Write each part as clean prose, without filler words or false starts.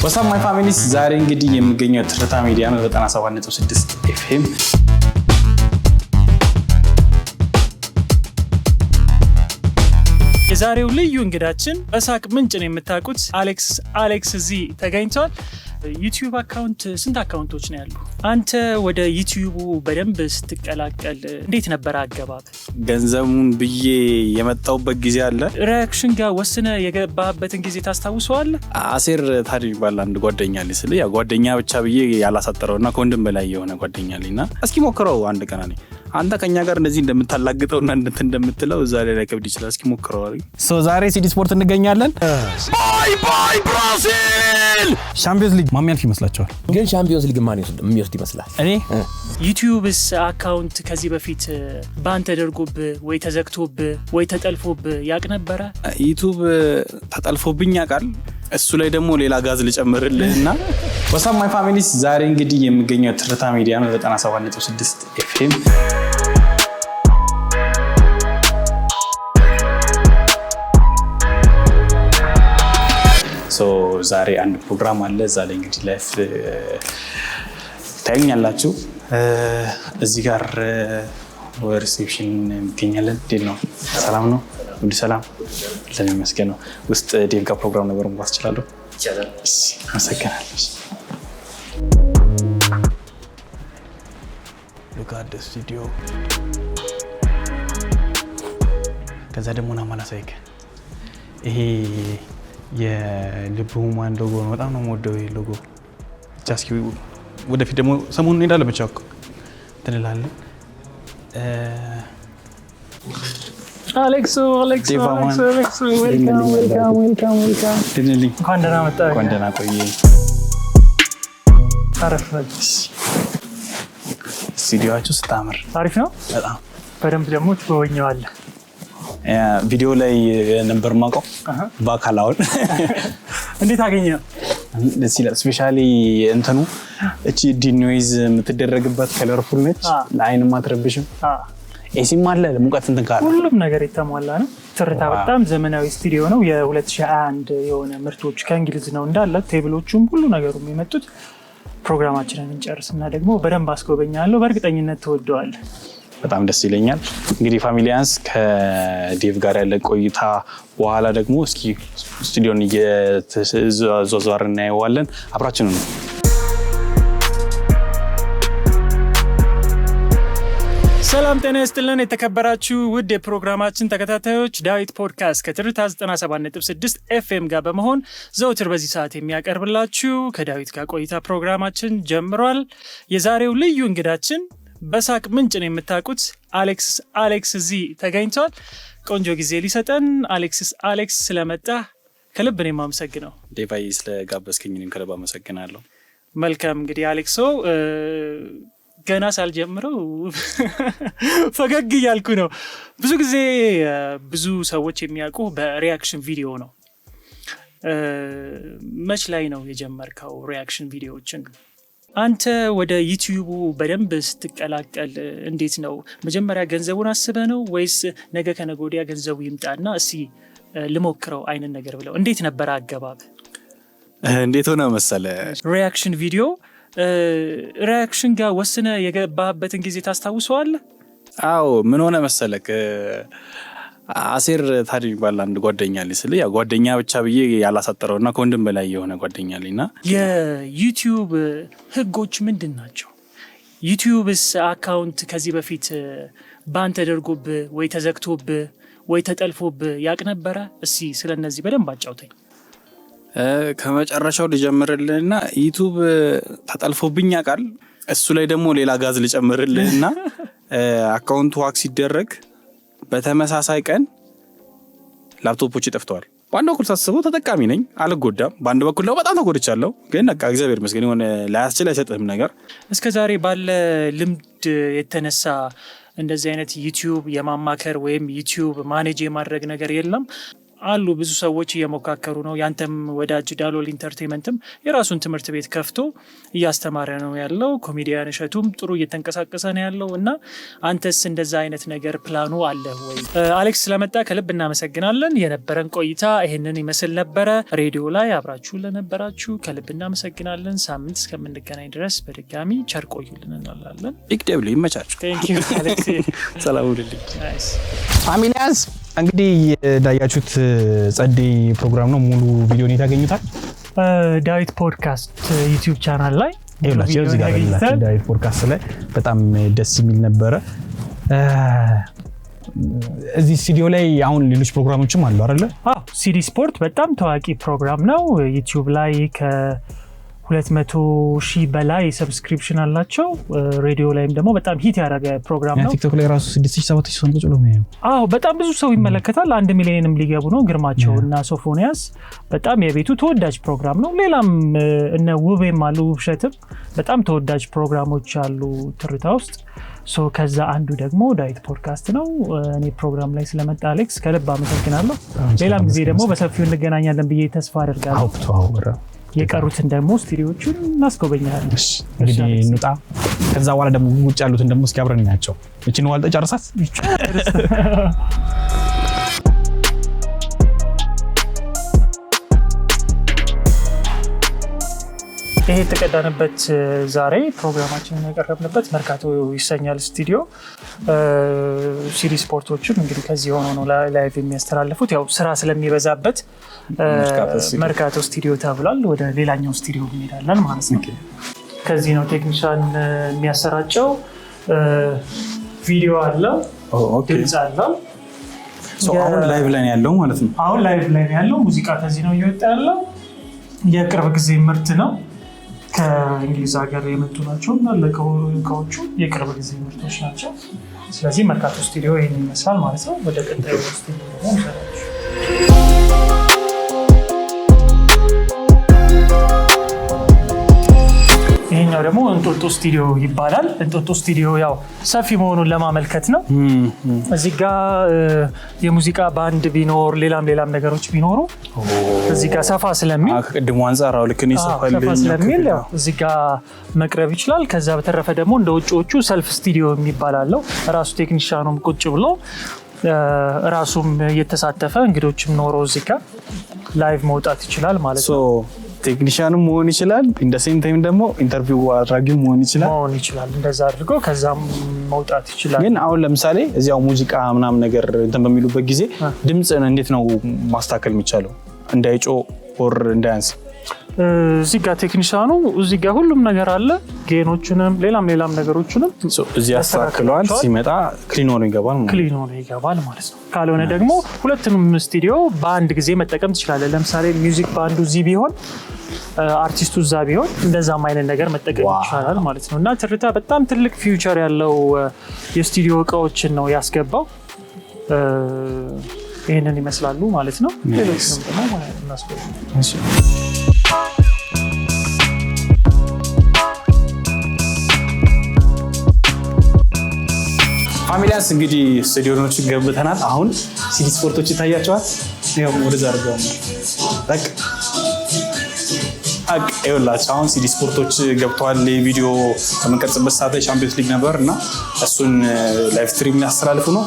What's up my families? ዛሬ እንግዲህ የምገኘው ትርታ ሚዲያ ነው 97.6 FM የዛሬው ልዩ እንግዳችን በሳቅ ምንጭ ነው የምታውቁት አሌክስ እዚህ ተገኝቷል። ዩቲዩብ አካውንት ስንት አካውንቶች ነው ያሉ? አንተ ወደ ዩቲዩቡ በደንብ ስትቀላቀል እንዴት ነበር አገባብ? ገንዘቡን ብዬ የመጣውበት ጊዜ አለ። ሪአክሽን ጋር ወስነ የገባበትን ጊዜ ታስታውሰዋለህ? አሴር ታዲያ ይባላል አንድ ጓደኛ አለኝ ስለ ያ ጓደኛ ብቻ ብዬ ያላሳጠረውና ከወንድም በላይ የሆነ ጓደኛ አለኝና እስኪ ሞክረው አንድ ቀን አለኝ አንተ ከኛ ጋር እንደዚህ እንደምታላግጠውና እንደምትለው ዛሬ ላይ ከብድ ይችላል እስኪ ሞክረው አለኝ። ዛሬ ሲዲ ስፖርት እንገኛለን። ባይ ብራዚል ሻምፒዮንስ ሊግ ማን ያልፍ ይመስላችኋል? ግን ሻምፒዮንስ ሊግ ማን የሚወስድ ይመስላል? እኔ ዩቲዩብስ አካውንት ከዚህ በፊት ባን ተደርጎብህ ወይ ተዘግቶብህ ወይ ተጠልፎብህ ያቅ ነበረ? ዩቲዩብ ተጠልፎብኝ ያውቃል። እሱ ላይ ደግሞ ሌላ ጋዝ ልጨምርልህና What's up my families? ዛሬ እንግዲህ የምገኘው ትርታ ሚዲያ ነው 97.6 FM ዛሬ አንድ ፕሮግራም አለ። እዛ ላይ እንግዲህ ላይፍ ታዩኛላችሁ። እዚህ ጋር ሪሴፕሽን እንገኛለን። እንዴት ነው? ሰላም ነው? ሁሉ ሰላም ለሚመስገን ነው። ውስጥ ዴቭ ጋር ፕሮግራም ነበር መግባት እችላለሁ? ይቻላል። አመሰግናለሁ። Look at the studio. ከዛ ደግሞ ናማላሳይክ ይሄ የልብ ሁማን ሎጎ ነው። በጣም ነው የምወደው ይሄ ሎጎ። ጃስኪ ወደፊት ደግሞ ሰሞኑን እንሄዳለን ብቻ እኮ ትንላለን። አሌክስ ዌልካም። ድንልኝ እንኳን ደህና መጣህ። እንኳን ደህና ቆየህ። አረፈች። ስቱዲዮአችሁ ስታምር አሪፍ ነው በጣም። በደንብ ደግሞ ትጎበኘዋለህ። ቪዲዮ ላይ ነበር ማውቀው በአካል አሁን እንዴት አገኘው? ደስ ይላል። ስፔሻሊ እንትኑ እቺ ዲኖይዝ የምትደረግበት ከለርፉል ነች፣ ለአይን ማትረብሽም። ኤሲም አለ ሙቀት እንትን ካለ ሁሉም ነገር የተሟላ ነው። ትርታ በጣም ዘመናዊ ስቱዲዮ ነው። የ2021 የሆነ ምርቶች ከእንግሊዝ ነው እንዳለ ቴብሎቹም ሁሉ ነገሩም የመጡት። ፕሮግራማችንን እንጨርስና ደግሞ በደንብ አስጎበኛለሁ። በእርግጠኝነት ትወደዋለህ። በጣም ደስ ይለኛል። እንግዲህ ፋሚሊያንስ ከዴቭ ጋር ያለ ቆይታ በኋላ ደግሞ እስኪ ስቱዲዮን እየተዟዟርን እናየዋለን። አብራችን ነው። ሰላም ጤና ይስጥልን የተከበራችሁ ውድ የፕሮግራማችን ተከታታዮች፣ ዳዊት ፖድካስት ከትርታ 97.6 FM ጋር በመሆን ዘውትር በዚህ ሰዓት የሚያቀርብላችሁ ከዳዊት ጋር ቆይታ ፕሮግራማችን ጀምሯል። የዛሬው ልዩ እንግዳችን በሳቅ ምንጭ ነው የምታውቁት አሌክስ እዚህ ተገኝቷል። ቆንጆ ጊዜ ሊሰጠን አሌክስ ስለመጣ ከልብ ነው የማመሰግነው። ዴቫይ ስለጋበዝከኝ እኔም ከልብ አመሰግናለሁ። መልካም እንግዲህ አሌክሶ ገና ሳልጀምረው ፈገግ እያልኩ ነው። ብዙ ጊዜ ብዙ ሰዎች የሚያውቁ በሪአክሽን ቪዲዮ ነው። መች ላይ ነው የጀመርከው ሪአክሽን ቪዲዮዎችን? አንተ ወደ ዩቲዩቡ በደንብ ስትቀላቀል እንዴት ነው? መጀመሪያ ገንዘቡን አስበህ ነው ወይስ ነገ ከነገ ወዲያ ገንዘቡ ይምጣና እስኪ ልሞክረው አይነት ነገር ብለው? እንዴት ነበር አገባብ? እንዴት ሆነ መሰለ ሪአክሽን ቪዲዮ ሪአክሽን ጋር ወስነ የገባበትን ጊዜ ታስታውሰዋለህ? አዎ ምን ሆነ መሰለክ አሴር ታዲያ ይባላል አንድ ጓደኛ አለኝ ስለ ያ ጓደኛ ብቻ ብዬ ያላሳጠረውና ከወንድም በላይ የሆነ ጓደኛ አለኝና የዩቲዩብ ህጎች ምንድን ናቸው? ዩቲዩብስ አካውንት ከዚህ በፊት ባን ተደርጎብህ ወይ ተዘግቶብህ ወይ ተጠልፎብህ ያቅ ነበረ? እስኪ ስለነዚህ በደንብ አጫውተኝ። ከመጨረሻው ልጀምርልህና ዩቲዩብ ተጠልፎብኝ ያውቃል። እሱ ላይ ደግሞ ሌላ ጋዝ ልጨምርልህና አካውንቱ ሃክ ሲደረግ በተመሳሳይ ቀን ላፕቶፖች ይጠፍተዋል። በአንድ በኩል ሳስበው ተጠቃሚ ነኝ አልጎዳም፣ በአንድ በኩል ደግሞ በጣም ተጎድቻለሁ። ግን በቃ እግዚአብሔር ይመስገን የሆነ ላያስችል አይሰጥህም ነገር። እስከዛሬ ባለ ልምድ የተነሳ እንደዚህ አይነት ዩቲዩብ የማማከር ወይም ዩቲዩብ ማኔጅ የማድረግ ነገር የለም? አሉ ብዙ ሰዎች እየሞካከሩ ነው። ያንተም ወዳጅ ዳሎል ኢንተርቴይንመንትም የራሱን ትምህርት ቤት ከፍቶ እያስተማረ ነው ያለው። ኮሜዲያን እሸቱም ጥሩ እየተንቀሳቀሰ ነው ያለው እና አንተስ እንደዛ አይነት ነገር ፕላኑ አለ ወይ? አሌክስ ስለመጣ ከልብ እናመሰግናለን። የነበረን ቆይታ ይሄንን ይመስል ነበረ። ሬዲዮ ላይ አብራችሁ ለነበራችሁ ከልብ እናመሰግናለን። ሳምንት እስከምንገናኝ ድረስ በድጋሚ ቸር ቆዩልን እንላለን። ኢክደብል ይመቻችሁ። አሌክስ ሰላም ሁኑልኝ። ፋሚሊያንስ እንግዲህ እንዳያችሁት ጸዴ ፕሮግራም ነው። ሙሉ ቪዲዮን ታገኙታል ዳዊት ፖድካስት ዩቲዩብ ቻናል ላይ ይኸውላችሁ እዚህ ጋር ያላችሁ ዳዊት ፖድካስት ላይ በጣም ደስ የሚል ነበረ። እዚህ ስቱዲዮ ላይ አሁን ሌሎች ፕሮግራሞችም አሉ አይደለ? ሲዲ ስፖርት በጣም ታዋቂ ፕሮግራም ነው። ዩቲዩብ ላይ ከ200,000 በላይ ሰብስክሪፕሽን አላቸው። ሬዲዮ ላይም ደግሞ በጣም ሂት ያደረገ ፕሮግራም ነው። ቲክቶክ ላይ ራሱ 6,000-7,000 ሰው ቁጭ ብሎ የሚያዩ በጣም ብዙ ሰው ይመለከታል። 1 ሚሊዮንም ሊገቡ ነው። ግርማቸው እና ሶፎንያስ በጣም የቤቱ ተወዳጅ ፕሮግራም ነው። ሌላም እነ ውቤም አሉ፣ ውብሸትም በጣም ተወዳጅ ፕሮግራሞች አሉ ትርታ ውስጥ። ከዛ አንዱ ደግሞ ዳዊት ፖድካስት ነው። እኔ ፕሮግራም ላይ ስለመጣ አሌክስ ከልብ አመሰግናለሁ። ሌላም ጊዜ ደግሞ በሰፊው እንገናኛለን ብዬ ተስፋ አደርጋለሁ። የቀሩትን ደግሞ ስቱዲዮቹን እናስጎበኛለን። እንግዲህ እንውጣ። ከዛ በኋላ ደግሞ ውጭ ያሉትን ደግሞ እስኪ አብረን እናያቸው። እቺን ዋልጠ ጨርሳት ይሄ የተቀዳንበት ዛሬ ፕሮግራማችንን ያቀረብንበት መርካቶ ይሰኛል ስቱዲዮ። ሲዲ ስፖርቶችም እንግዲህ ከዚህ ሆኖ ነው ላይቭ የሚያስተላልፉት። ያው ስራ ስለሚበዛበት መርካቶ ስቱዲዮ ተብሏል። ወደ ሌላኛው ስቱዲዮ እንሄዳለን ማለት ነው። ከዚህ ነው ቴክኒሻን የሚያሰራጨው። ቪዲዮ አለው፣ ድምፅ አለው። አሁን ላይቭ ላይ ያለው ማለት ነው። አሁን ላይቭ ላይ ያለው ሙዚቃ ከዚህ ነው እየወጣ ያለው። የቅርብ ጊዜ ምርት ነው። ከእንግሊዝ ሀገር የመጡ ናቸው እና ለከዎቹ የቅርብ ጊዜ ምርቶች ናቸው። ስለዚህ መርካቶ ስቱዲዮ ይህን ይመስላል ማለት ነው። ወደ ቀጣዩ ስቱዲዮ ደግሞ እንሰራችሁ። ይሄኛው ደግሞ እንጦጦ ስቱዲዮ ይባላል። እንጦጦ ስቱዲዮ ያው ሰፊ መሆኑን ለማመልከት ነው። እዚህ ጋር የሙዚቃ ባንድ ቢኖር ሌላም ነገሮች ቢኖሩ እዚህ ጋር ሰፋ ስለሚል ከቅድሙ አንፃር ልክን ይሰፋል ስለሚል ያው እዚህ ጋር መቅረብ ይችላል። ከዛ በተረፈ ደግሞ እንደ ውጪዎቹ ሰልፍ ስቱዲዮ የሚባል አለው። ራሱ ቴክኒሻኑም ቁጭ ብሎ ራሱም እየተሳተፈ እንግዶችም ኖሮ እዚህ ጋር ላይቭ መውጣት ይችላል ማለት ነው። ቴክኒሻንም መሆን ይችላል፣ እንደ ሴም ታይም ደግሞ ኢንተርቪው አድራጊው መሆን ይችላል። እንደዛ አድርጎ ከዛም መውጣት ይችላል። ግን አሁን ለምሳሌ እዚያው ሙዚቃ ምናምን ነገር እንትን በሚሉበት ጊዜ ድምጽን እንዴት ነው ማስተካከል የሚቻለው? እንዳይጮ ኦር እንዳያንስ? እዚህ ጋር ቴክኒሻኑ እዚህ ጋር ሁሉም ነገር አለ። ጌኖቹንም ሌላም ነገሮችንም እዚህ ያስተካክለዋል። ሲመጣ ክሊን ሆኖ ይገባል ማለት ነው። ካልሆነ ደግሞ ሁለቱንም ስቱዲዮ በአንድ ጊዜ መጠቀም ትችላለህ። ለምሳሌ ሚውዚክ ባንዱ እዚህ ቢሆን አርቲስቱ እዛ ቢሆን እንደዛም አይነት ነገር መጠቀም ይቻላል ማለት ነው። እና ትርታ በጣም ትልቅ ፊውቸር ያለው የስቱዲዮ እቃዎችን ነው ያስገባው። ይሄንን ይመስላሉ ማለት ነው። ሌሎችንም ደግሞ እናስገባለን። ፋሚሊያንስ እንግዲህ ስቱዲዮኖች ገብተናል። አሁን ሲዲ ስፖርቶች ይታያቸዋል። ያው ወደዛ አድርገው ይኸውላችሁ አሁን ሲዲ ስፖርቶች ገብተዋል። ቪዲዮ በምንቀርጽበት ሰዓት ላይ ቻምፒዮንስ ሊግ ነበር እና እሱን ላይቭ ስትሪም ሊያስተላልፉ ነው።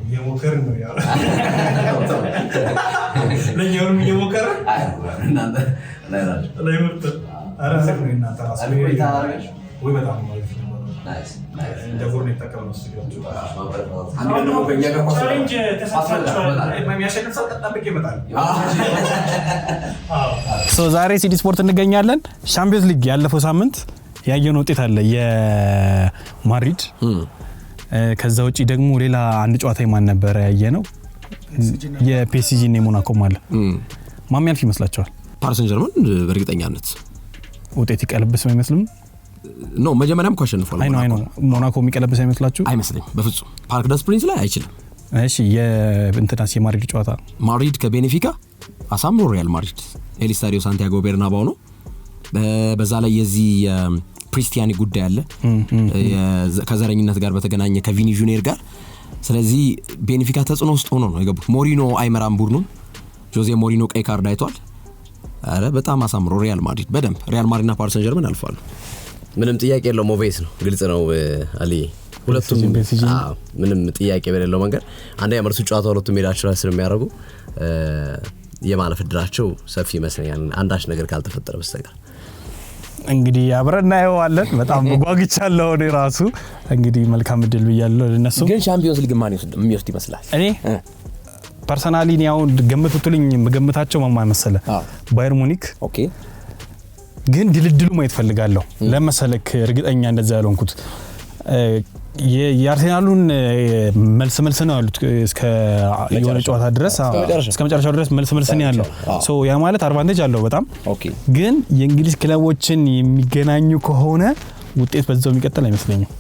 እየሞከርን ነው ያው ለኛውም እየሞከርን እናንተ ላይ መጣ አራሰክ ነው እናንተ ራሱ ወይ በጣም ማለት ነው። ናይስ እንደ ፎርኔ ተከታተሉ ስቱዲዮቹ አንድ ደግሞ በእኛ ጋር ቻሌንጅ ተሳትፏል። የሚያሸንፍ ሰው ተጠብቄ ይመጣል። ዛሬ ሲዲ ስፖርት እንገኛለን። ቻምፒዮንስ ሊግ ያለፈው ሳምንት ያየነው ውጤት አለ የማድሪድ። ከዛ ውጪ ደግሞ ሌላ አንድ ጨዋታ ማን ነበር ያየነው? የፒኤስጂ እና ሞናኮ ማለት ማን ያልፍ ይመስላችኋል? ፓሪስ ሰን ጀርመን በእርግጠኛነት ውጤት ይቀለብስ አይመስልም? ኖ መጀመሪያም አሸንፏል። አይ ኖ ሞናኮ የሚቀለብስ አይመስላችሁ? አይመስልም በፍጹም። ፓርክ ደስ ፕሪንስ ላይ አይችልም። እሺ የእንትናስ የማድሪድ ጨዋታ ማድሪድ ከቤኔፊካ አሳምሮ ሪያል ማድሪድ ኤል ስታዲዮ ሳንቲያጎ ቤርናባው ነው። በዛ ላይ የዚህ ፕሪስቲያኒ ጉዳይ አለ ከዘረኝነት ጋር በተገናኘ ከቪኒ ጁኒየር ጋር። ስለዚህ ቤኔፊካ ተጽዕኖ ውስጥ ሆኖ ነው የገቡት። ሞሪኖ አይመራም ቡድኑን። ጆዜ ሞሪኖ ቀይ ካርድ አይቷል። አረ በጣም አሳምሮ ሪያል ማድሪድ በደንብ ሪያል ማድሪድና ፓሪስ ሰን ጀርመን አልፋሉ። ምንም ጥያቄ የለው። ሞቬስ ነው ግልጽ ነው አሊ ሁለቱም ምንም ጥያቄ በሌለው መንገድ አንደኛ መልሱ ጨዋታ ሁለቱም ሜዳቸው ላይ ስለሚያደርጉ የማለፍ እድላቸው ሰፊ ይመስለኛል አንዳች ነገር ካልተፈጠረ በስተቀር። እንግዲህ አብረን እናየዋለን። በጣም ጓጉቻለሁ እኔ ራሱ። እንግዲህ መልካም እድል ብያለሁ ለነሱ። ግን ቻምፒዮንስ ሊግ ማን የሚወስድ ይመስላል? እኔ ፐርሰናሊ ነው ገምቱልኝ መገምታቸው ማማ መሰለ ባየር ሙኒክ። ኦኬ ግን ድልድሉ ማየት ፈልጋለሁ ለመሰለክ እርግጠኛ እንደዛ ያልሆንኩት የአርሴናሉን መልስ ነው ያሉት እስከ የሆነ ጨዋታ ድረስ እስከ መጨረሻው ድረስ መልስ ነው ያለው። ሶ ያ ማለት አድቫንቴጅ አለው በጣም። ግን የእንግሊዝ ክለቦችን የሚገናኙ ከሆነ ውጤት በዛው የሚቀጥል አይመስለኝም።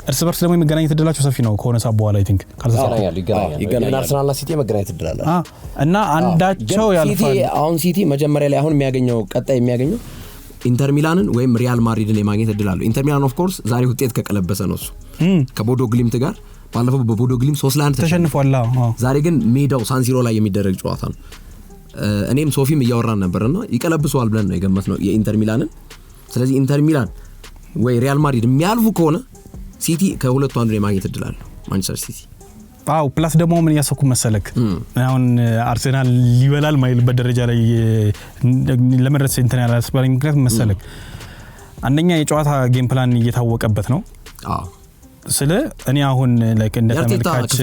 እርስ በርስ ደግሞ የሚገናኙት እድላቸው ሰፊ ነው ከሆነ ሰዓት በኋላ አይ ቲንክ ይገናኛሉ። አርሰናልና ሲቲ መገናኘት እድል አለ እና አንዳቸው ያልፋል። አሁን ሲቲ መጀመሪያ ላይ አሁን የሚያገኘው ቀጣይ የሚያገኘው ኢንተር ሚላንን ወይም ሪያል ማድሪድን የማግኘት እድል አለው። ኢንተር ሚላን ኦፍ ኮርስ ዛሬ ውጤት ከቀለበሰ ነው እሱ ከቦዶ ግሊምት ጋር ባለፈው በቦዶ ግሊምት 3-1 ተሸንፏል። ዛሬ ግን ሜዳው ሳንሲሮ ላይ የሚደረግ ጨዋታ ነው። እኔም ሶፊም እያወራን ነበርና ይቀለብሰዋል ብለን ነው የገመትነው የኢንተር ሚላንን። ስለዚህ ኢንተር ሚላን ወይ ሪያል ማድሪድ የሚያልፉ ከሆነ ሲቲ ከሁለቱ አንዱን የማግኘት እድል አለው ማንቸስተር ሲቲ። አው ፕላስ ደግሞ ምን ያሰኩ መሰለክ አሁን አርሰናል ሊበላል ማይልበት ደረጃ ላይ ለመድረስ እንትን ያላስባለኝ ምክንያት መሰለክ አንደኛ የጨዋታ ጌም ፕላን እየታወቀበት ነው። ስለ እኔ አሁን ላይክ እንደ ተመልካች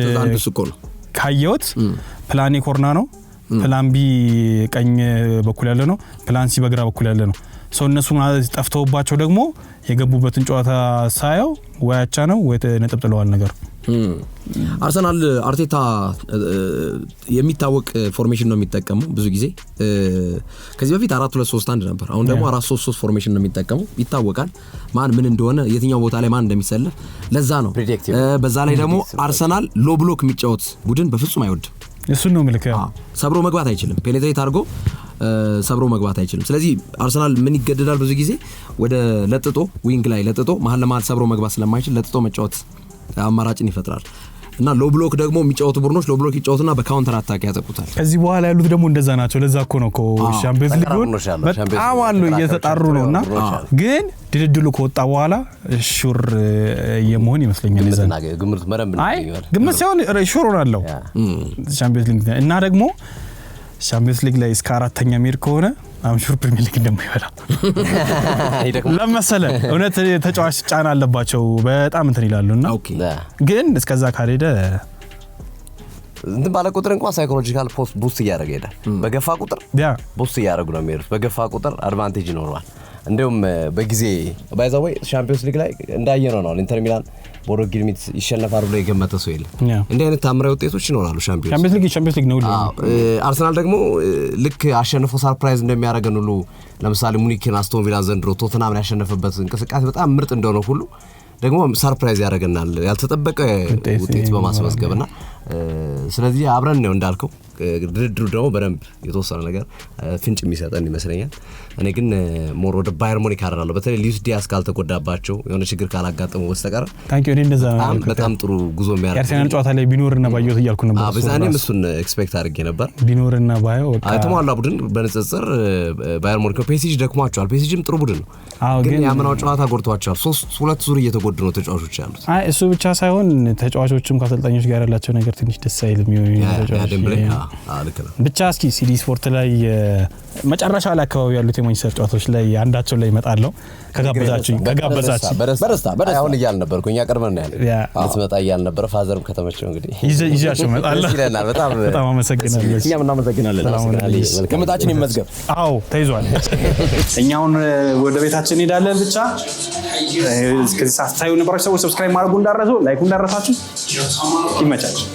ካየሁት ፕላን ኤ ኮርና ነው፣ ፕላን ቢ ቀኝ በኩል ያለ ነው፣ ፕላን ሲ በግራ በኩል ያለ ነው። ሰው እነሱ ጠፍተውባቸው ደግሞ የገቡበትን ጨዋታ ሳየው ወይ አቻ ነው ወይ ነጥብ ጥለዋል ነገር። አርሰናል አርቴታ የሚታወቅ ፎርሜሽን ነው የሚጠቀመው ብዙ ጊዜ። ከዚህ በፊት 4-2-3-1 ነበር። አሁን ደግሞ 4-3-3 ፎርሜሽን ነው የሚጠቀመው። ይታወቃል ማን ምን እንደሆነ የትኛው ቦታ ላይ ማን እንደሚሰለፍ። ለዛ ነው በዛ ላይ ደግሞ አርሰናል ሎ ብሎክ የሚጫወት ቡድን በፍጹም አይወድም። እሱ ነው ምልክት። ሰብሮ መግባት አይችልም። ፔኔትሬት አድርጎ ሰብሮ መግባት አይችልም። ስለዚህ አርሰናል ምን ይገደዳል ብዙ ጊዜ ወደ ለጥጦ ዊንግ ላይ ለጥጦ መሀል ለመሀል ሰብሮ መግባት ስለማይችል ለጥጦ መጫወት አማራጭን ይፈጥራል። እና ሎ ብሎክ ደግሞ የሚጫወቱ ቡድኖች ሎ ብሎክ ይጫወቱና በካውንተር አታክ ያጠቁታል። ከዚህ በኋላ ያሉት ደግሞ እንደዛ ናቸው። ለዛ እኮ ነው ሻምፒዮንስ ሊጉን በጣም አሉ እየተጣሩ ነውና ግን ድልድሉ ከወጣ በኋላ ሹር የመሆን ይመስለኛል። ለዛ ግምት መረም አይ ግምት ሳይሆን ሹር ሆናለሁ ሻምፒዮንስ ሊግ እና ደግሞ ሻምፒዮንስ ሊግ ላይ እስከ አራተኛ ሜር ከሆነ አምሹር ፕሪሚየር ሊግ እንደማይበላ ለምሳሌ እውነት ተጫዋች ጫና አለባቸው በጣም እንትን ይላሉና ግን እስከዛ ካሬደ እንትን ባለ ቁጥር እንኳን ሳይኮሎጂካል ፖስት ቡስት እያደረገ ይሄዳል። በገፋ ቁጥር ቡስት እያደረጉ ነው የሚሄዱት። በገፋ ቁጥር አድቫንቴጅ ይኖረዋል። እንደውም በጊዜ ባይዛው ሻምፒዮንስ ሊግ ላይ እንዳየነው ነው ኢንተር ሚላን ቦዶ ግሊምት ይሸነፋሉ ብሎ የገመተ ሰው የለም። እንዲህ አይነት ታምራዊ ውጤቶች ይኖራሉ ሻምፒዮንስ ሊግ ነው። አርሰናል ደግሞ ልክ አሸንፎ ሰርፕራይዝ እንደሚያደርገን ሁሉ ለምሳሌ ሙኒክን አስቶን ቪላ ዘንድሮ ቶተንሃምን ያሸነፈበት እንቅስቃሴ በጣም ምርጥ እንደሆነ ሁሉ ደግሞ ሰርፕራይዝ ያደርገናል ያልተጠበቀ ውጤት በማስመዝገብና ስለዚህ አብረን ነው እንዳልከው ድርድሩ ደግሞ በደንብ የተወሰነ ነገር ፍንጭ የሚሰጠን ይመስለኛል። እኔ ግን ሞር ወደ ባየር ሙኒክ አደራለሁ። በተለይ ሉዊስ ዲያስ ካልተጎዳባቸው የሆነ ችግር ካላጋጠመው በስተቀር ታንኪዩ እንደዛ በጣም ጥሩ ጉዞ የሚያደርግ የአርሰናል ጨዋታ ላይ ቢኖርና ባየው እያልኩ ነበር። በዛኔም እሱን ኤክስፔክት አድርጌ ነበር ቢኖርና ባየው በቃ የተሟላ ቡድን በንጽጽር ባየር ሙኒክ ፔሲጂ ደክሟቸዋል። ፔሲጂም ጥሩ ቡድን ነው ግን ያመናው ጨዋታ ጎድቷቸዋል። 3 ዙር እየተጎዱ ነው ተጫዋቾች ያሉት። አይ እሱ ብቻ ሳይሆን ተጫዋቾችም ከአሰልጣኞች ጋር ያላቸው ነገር ትንሽ ደስ አይልም። ብቻ እስኪ ሲዲ ስፖርት ላይ መጨረሻ ላይ አካባቢ ያሉት የማንቸስተር ጨዋታዎች ላይ አንዳቸው ላይ እመጣለሁ ከጋበዛችሁ በደስታ አሁን እያልን ነበርኩ እኛ ቀርበን ነው ያለው ልትመጣ እያልን ነበር። ፋዘርም ከተመቸው እንግዲህ ይዣቸው እመጣለሁ። በጣም አመሰግናለሁ። እኛም እናመሰግናለን። ግምታችን ይመዝገብ። አዎ ተይዟል። እኛውን ወደ ቤታችን እንሄዳለን። ብቻ እስከዚህ ሰዓት ሳይሆን ነበር ሰዎች ሰብስክራይብ ማድረጉ እንዳረሱ ላይኩ እንዳረሳችሁ ይመቻችሁ።